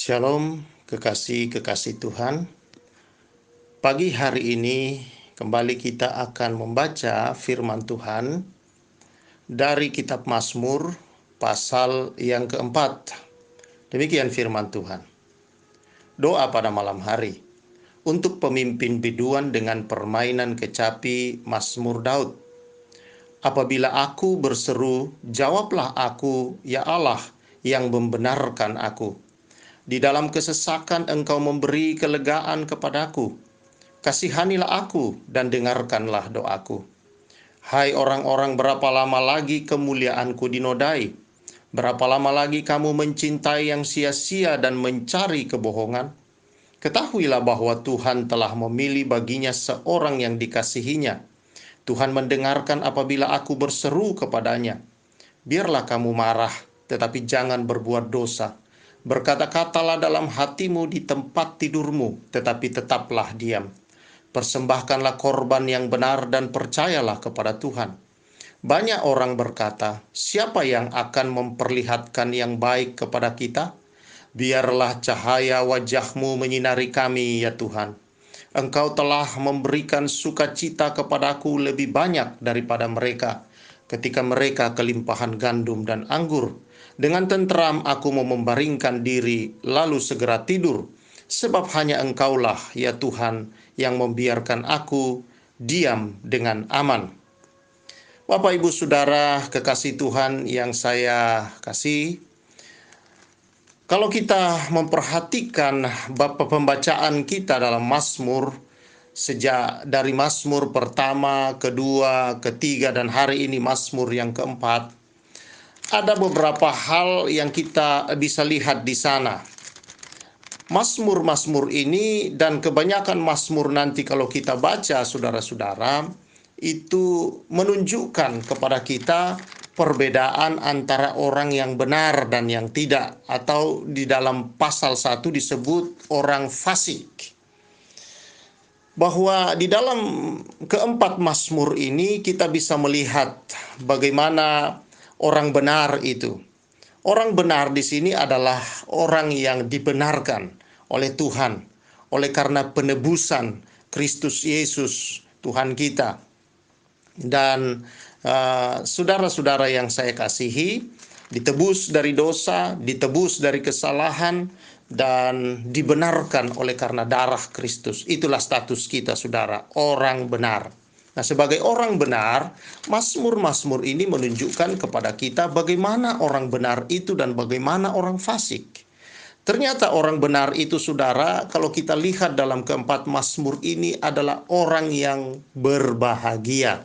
Shalom, kekasih-kekasih Tuhan. Pagi hari ini kembali kita akan membaca firman Tuhan dari kitab Mazmur pasal yang keempat. Demikian firman Tuhan. Doa pada malam hari untuk pemimpin biduan dengan permainan kecapi Mazmur Daud. Apabila aku berseru, jawablah aku, ya Allah, yang membenarkan aku. Di dalam kesesakan Engkau memberi kelegaan kepadaku. Kasihanilah aku dan dengarkanlah doaku. Hai orang-orang, berapa lama lagi kemuliaanku dinodai? Berapa lama lagi kamu mencintai yang sia-sia dan mencari kebohongan? Ketahuilah bahwa Tuhan telah memilih baginya seorang yang dikasihinya. Tuhan mendengarkan apabila aku berseru kepadanya. Biarlah kamu marah, tetapi jangan berbuat dosa. Berkata-katalah dalam hatimu di tempat tidurmu, tetapi tetaplah diam. Persembahkanlah korban yang benar dan percayalah kepada Tuhan. Banyak orang berkata, siapa yang akan memperlihatkan yang baik kepada kita? Biarlah cahaya wajahmu menyinari kami, ya Tuhan. Engkau telah memberikan sukacita kepadaku lebih banyak daripada mereka, ketika mereka kelimpahan gandum dan anggur. Dengan tenteram aku mau membaringkan diri, lalu segera tidur. Sebab hanya Engkaulah, ya Tuhan, yang membiarkan aku diam dengan aman. Bapak, Ibu, Saudara, kekasih Tuhan yang saya kasih, kalau kita memperhatikan pembacaan kita dalam Mazmur, sejak dari Mazmur pertama, kedua, ketiga, dan hari ini Mazmur yang keempat, ada beberapa hal yang kita bisa lihat di sana. Mazmur-mazmur ini dan kebanyakan mazmur nanti kalau kita baca, saudara-saudara, itu menunjukkan kepada kita perbedaan antara orang yang benar dan yang tidak, atau di dalam pasal 1 disebut orang fasik. Bahwa di dalam keempat mazmur ini kita bisa melihat bagaimana orang benar itu. Orang benar di sini adalah orang yang dibenarkan oleh Tuhan, oleh karena penebusan Kristus Yesus Tuhan kita. Dan saudara-saudara yang saya kasihi, ditebus dari dosa, ditebus dari kesalahan, dan dibenarkan oleh karena darah Kristus. Itulah status kita, saudara, orang benar. Nah, sebagai orang benar, Mazmur-Mazmur ini menunjukkan kepada kita bagaimana orang benar itu dan bagaimana orang fasik. Ternyata orang benar itu, saudara, kalau kita lihat dalam keempat Mazmur ini adalah orang yang berbahagia.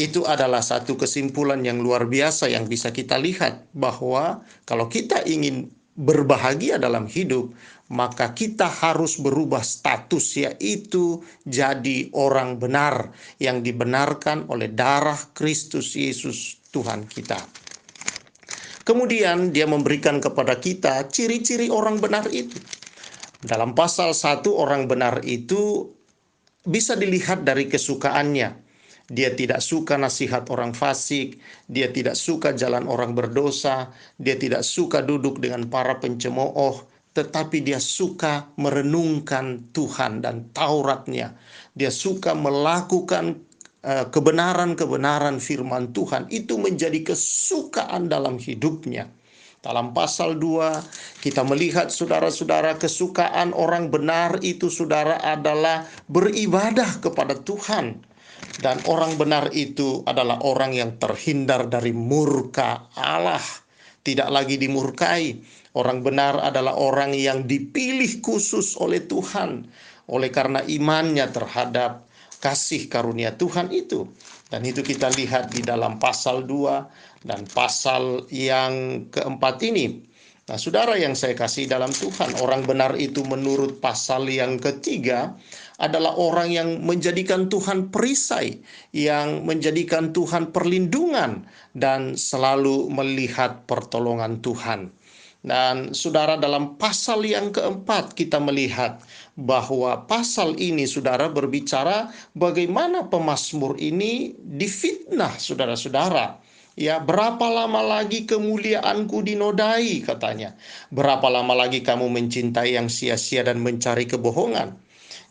Itu adalah satu kesimpulan yang luar biasa yang bisa kita lihat, bahwa kalau kita ingin berbahagia dalam hidup, maka kita harus berubah status, yaitu jadi orang benar yang dibenarkan oleh darah Kristus Yesus Tuhan kita. Kemudian dia memberikan kepada kita ciri-ciri orang benar itu. Dalam pasal 1, orang benar itu bisa dilihat dari kesukaannya. Dia tidak suka nasihat orang fasik, dia tidak suka jalan orang berdosa, dia tidak suka duduk dengan para pencemooh, tetapi dia suka merenungkan Tuhan dan Tauratnya. Dia suka melakukan kebenaran-kebenaran firman Tuhan. Itu menjadi kesukaan dalam hidupnya. Dalam pasal 2 kita melihat, saudara-saudara, kesukaan orang benar itu, saudara, adalah beribadah kepada Tuhan. Dan orang benar itu adalah orang yang terhindar dari murka Allah, tidak lagi dimurkai. Orang benar adalah orang yang dipilih khusus oleh Tuhan, oleh karena imannya terhadap kasih karunia Tuhan itu. Dan itu kita lihat di dalam pasal 2 dan pasal yang keempat ini. Nah, saudara yang saya kasih dalam Tuhan, orang benar itu menurut pasal yang ketiga adalah orang yang menjadikan Tuhan perisai, yang menjadikan Tuhan perlindungan, dan selalu melihat pertolongan Tuhan. Dan saudara, dalam pasal yang keempat kita melihat bahwa pasal ini, saudara, berbicara bagaimana pemazmur ini difitnah, saudara-saudara, Ya, berapa lama lagi kemuliaanku dinodai, katanya. Berapa lama lagi kamu mencintai yang sia-sia dan mencari kebohongan?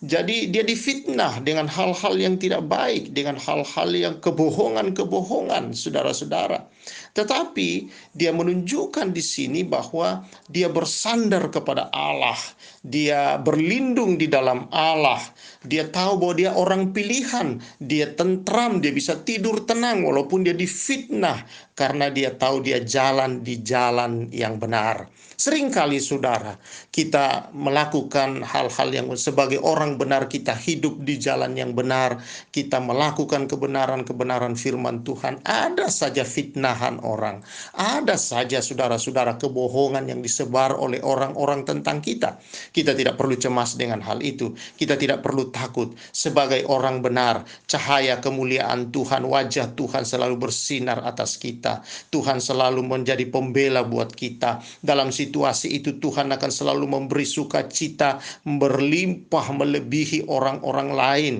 Jadi dia difitnah dengan hal-hal yang tidak baik, dengan hal-hal yang kebohongan-kebohongan, saudara-saudara. Tetapi dia menunjukkan di sini bahwa dia bersandar kepada Allah, dia berlindung di dalam Allah, dia tahu bahwa dia orang pilihan, dia tentram, dia bisa tidur tenang walaupun dia difitnah karena dia tahu dia jalan di jalan yang benar. Seringkali saudara, kita melakukan hal-hal yang sebagai orang benar, kita hidup di jalan yang benar, kita melakukan kebenaran-kebenaran firman Tuhan. Ada saja fitnahan orang, ada saja saudara-saudara kebohongan yang disebar oleh orang-orang tentang kita. Kita tidak perlu cemas dengan hal itu. Kita tidak perlu takut. Sebagai orang benar, cahaya kemuliaan Tuhan, wajah Tuhan selalu bersinar atas kita. Tuhan selalu menjadi pembela buat kita. Dalam situasi itu Tuhan akan selalu memberi sukacita berlimpah melebihi orang-orang lain.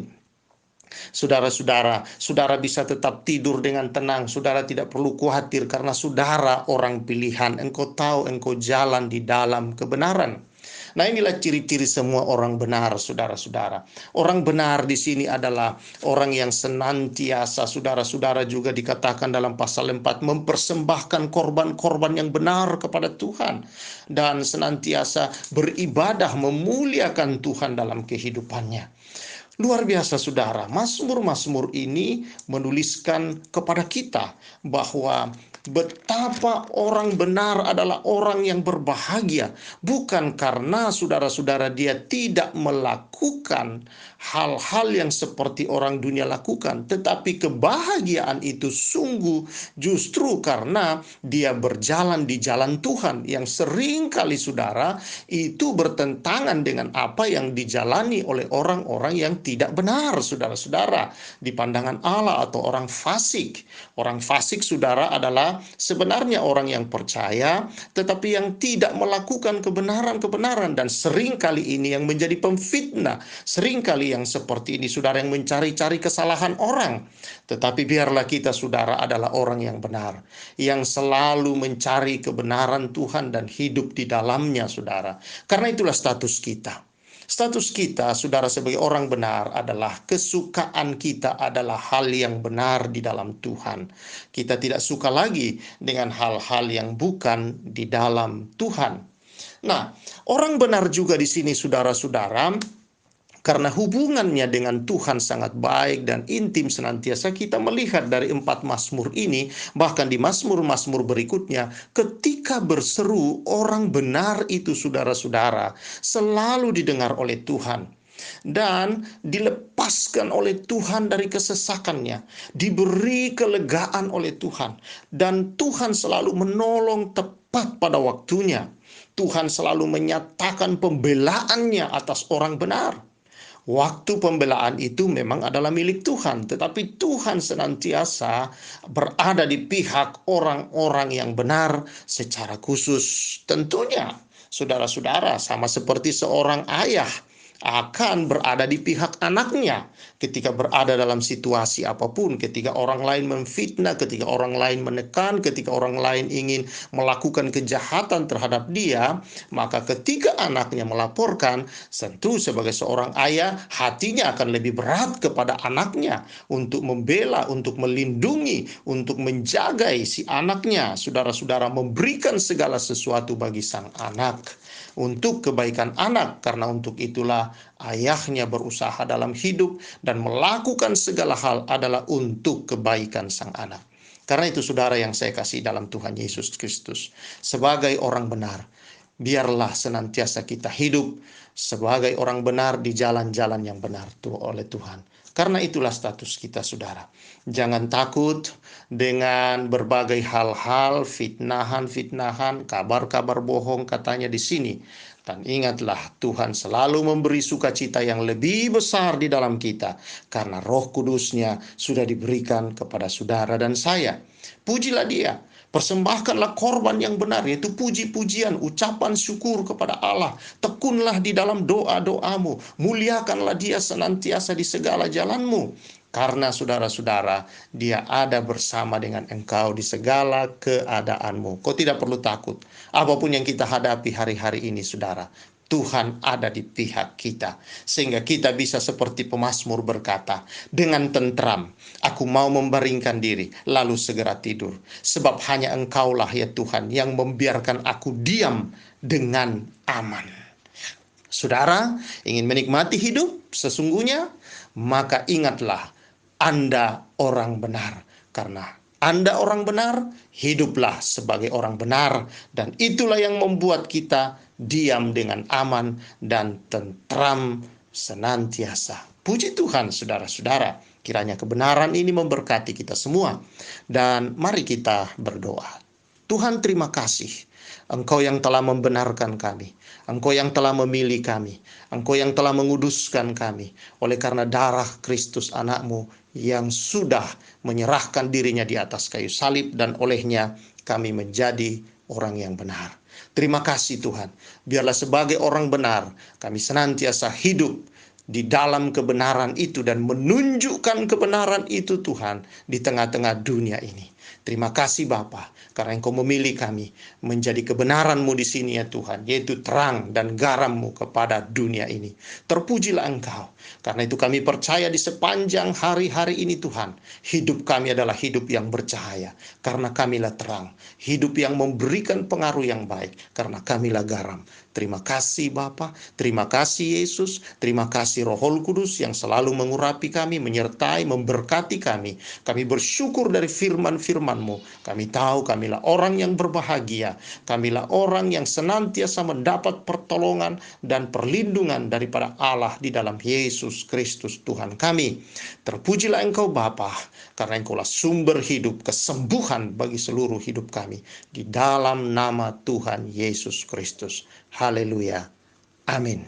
Saudara-saudara, saudara bisa tetap tidur dengan tenang. Saudara tidak perlu khawatir karena saudara orang pilihan. Engkau tahu engkau jalan di dalam kebenaran. Nah, inilah ciri-ciri semua orang benar, saudara-saudara. Orang benar di sini adalah orang yang senantiasa, saudara-saudara, juga dikatakan dalam pasal 4, mempersembahkan korban-korban yang benar kepada Tuhan. Dan senantiasa beribadah memuliakan Tuhan dalam kehidupannya. Luar biasa saudara, Mazmur-Mazmur ini menuliskan kepada kita bahwa betapa orang benar adalah orang yang berbahagia. Bukan karena saudara-saudara dia tidak melakukan hal-hal yang seperti orang dunia lakukan. Tetapi kebahagiaan itu sungguh justru karena dia berjalan di jalan Tuhan. Yang sering kali saudara itu bertentangan dengan apa yang dijalani oleh orang-orang yang tidak benar, saudara-saudara. Di pandangan Allah atau orang fasik. Orang fasik saudara adalah sebenarnya orang yang percaya tetapi yang tidak melakukan kebenaran-kebenaran, dan sering kali ini yang menjadi pemfitnah, sering kali yang seperti ini saudara yang mencari-cari kesalahan orang. Tetapi biarlah kita saudara adalah orang yang benar, yang selalu mencari kebenaran Tuhan dan hidup di dalamnya saudara. Karena itulah status kita. Status kita, saudara, sebagai orang benar adalah kesukaan kita adalah hal yang benar di dalam Tuhan. Kita tidak suka lagi dengan hal-hal yang bukan di dalam Tuhan. Nah, orang benar juga di sini, saudara-saudara, karena hubungannya dengan Tuhan sangat baik dan intim senantiasa, kita melihat dari 4 Mazmur ini, bahkan di Mazmur-Mazmur berikutnya, ketika berseru, orang benar itu saudara-saudara selalu didengar oleh Tuhan. Dan dilepaskan oleh Tuhan dari kesesakannya, diberi kelegaan oleh Tuhan, dan Tuhan selalu menolong tepat pada waktunya. Tuhan selalu menyatakan pembelaannya atas orang benar. Waktu pembelaan itu memang adalah milik Tuhan, tetapi Tuhan senantiasa berada di pihak orang-orang yang benar secara khusus. Tentunya, saudara-saudara, sama seperti seorang ayah akan berada di pihak anaknya ketika berada dalam situasi apapun, ketika orang lain memfitnah, ketika orang lain menekan, ketika orang lain ingin melakukan kejahatan terhadap dia, maka ketika anaknya melaporkan, tentu sebagai seorang ayah hatinya akan lebih berat kepada anaknya untuk membela, untuk melindungi, untuk menjaga si anaknya. Saudara-saudara, memberikan segala sesuatu bagi sang anak untuk kebaikan anak, karena untuk itulah ayahnya berusaha dalam hidup dan melakukan segala hal adalah untuk kebaikan sang anak. Karena itu saudara yang saya kasih dalam Tuhan Yesus Kristus, sebagai orang benar, biarlah senantiasa kita hidup sebagai orang benar di jalan-jalan yang benar oleh Tuhan. Karena itulah status kita saudara. Jangan takut dengan berbagai hal-hal, fitnahan-fitnahan, kabar-kabar bohong katanya di sini. Dan ingatlah, Tuhan selalu memberi sukacita yang lebih besar di dalam kita, karena Roh Kudus-Nya sudah diberikan kepada saudara dan saya. Pujilah Dia. Persembahkanlah korban yang benar, yaitu puji-pujian, ucapan syukur kepada Allah. Tekunlah di dalam doa-doamu. Muliakanlah Dia senantiasa di segala jalanmu. Karena saudara-saudara, Dia ada bersama dengan engkau di segala keadaanmu. Kau tidak perlu takut. Apapun yang kita hadapi hari-hari ini, saudara, Tuhan ada di pihak kita. Sehingga kita bisa seperti pemazmur berkata, dengan tentram, aku mau membaringkan diri, lalu segera tidur. Sebab hanya Engkaulah ya Tuhan yang membiarkan aku diam dengan aman. Saudara, ingin menikmati hidup sesungguhnya, maka ingatlah, Anda orang benar. Karena Anda orang benar, hiduplah sebagai orang benar. Dan itulah yang membuat kita diam dengan aman dan tentram senantiasa. Puji Tuhan, saudara-saudara. Kiranya kebenaran ini memberkati kita semua. Dan mari kita berdoa. Tuhan, terima kasih. Engkau yang telah membenarkan kami. Engkau yang telah memilih kami. Engkau yang telah menguduskan kami. Oleh karena darah Kristus anak-Mu yang sudah menyerahkan dirinya di atas kayu salib. Dan olehnya kami menjadi orang yang benar. Terima kasih Tuhan. Biarlah sebagai orang benar kami senantiasa hidup di dalam kebenaran itu dan menunjukkan kebenaran itu Tuhan di tengah-tengah dunia ini. Terima kasih Bapa, karena Engkau memilih kami menjadi kebenaran-Mu di sini ya Tuhan, yaitu terang dan garam-Mu kepada dunia ini. Terpujilah Engkau, karena itu kami percaya di sepanjang hari-hari ini Tuhan, hidup kami adalah hidup yang bercahaya, karena kamilah terang, hidup yang memberikan pengaruh yang baik, karena kamilah garam. Terima kasih Bapa, terima kasih Yesus, terima kasih Roh Kudus yang selalu mengurapi kami, menyertai, memberkati kami. Kami bersyukur dari firman-firman-Mu. Kami tahu kamilah orang yang berbahagia, kamilah orang yang senantiasa mendapat pertolongan dan perlindungan daripada Allah di dalam Yesus Kristus Tuhan kami. Terpujilah Engkau Bapa, karena Engkaulah sumber hidup, kesembuhan bagi seluruh hidup kami. Di dalam nama Tuhan Yesus Kristus. Haleluya. Amin.